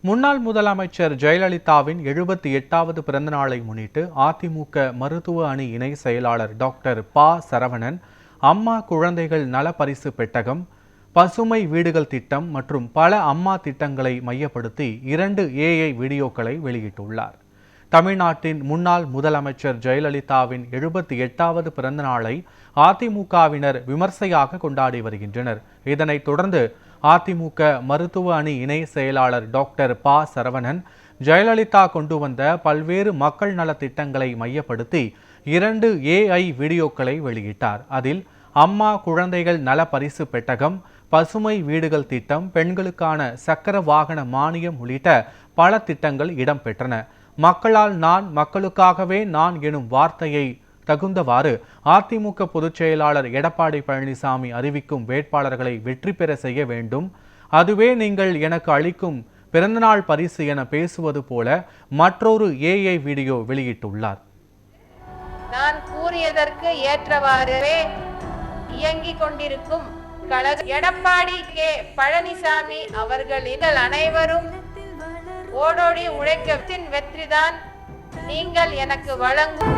முன்னாள் முதலமைச்சர் ஜெயலலிதாவின் 78வது பிறந்த நாளை முன்னிட்டு அதிமுக மருத்துவ அணி இணை செயலாளர் டாக்டர் ப. சரவணன் அம்மா குழந்தைகள் நல பரிசு பெட்டகம், பசுமை வீடுகள் திட்டம் மற்றும் பல அம்மா திட்டங்களை மையப்படுத்தி 2 AI வீடியோக்களை வெளியிட்டுள்ளார். தமிழ்நாட்டின் முன்னாள் முதலமைச்சர் ஜெயலலிதாவின் 78வது பிறந்த நாளை அதிமுகவினர் விமர்சையாக கொண்டாடி வருகின்றனர். இதனைத் தொடர்ந்து அதிமுக மருத்துவ அணி இணை செயலாளர் டாக்டர் ப. சரவணன் ஜெயலலிதா கொண்டு வந்த பல்வேறு மக்கள் நல திட்டங்களை மையப்படுத்தி 2 AI வீடியோக்களை வெளியிட்டார். அதில் அம்மா குழந்தைகள் நல பரிசு பெட்டகம், பசுமை வீடுகள் திட்டம், பெண்களுக்கான சக்கர வாகன மானியம் உள்ளிட்ட பல திட்டங்கள் இடம்பெற்றன. மக்களால் நான், மக்களுக்காகவே நான் எனும் வார்த்தையை தகுந்தவாறு அதிமுக பொதுச் செயலாளர் எடப்பாடி பழனிசாமி அறிவிக்கும் வேட்பாளர்களை வெற்றி பெற செய்ய வேண்டும். அதுவே நீங்கள் எனக்கு அளிக்கும் பிறந்தநாள் பரிசு என பேசுவது போல மற்றொரு AI வீடியோ வெளியிட்டுள்ளார். நான் கூறியதற்கு ஏற்றவாறு இயங்கிக் கொண்டிருக்கும் எடப்பாடி கே. பழனிசாமி அவர்கள் அனைவரும் ஓடோடி உழைக்கத்தின் வெற்றிதான் நீங்கள் எனக்கு வழங்கும்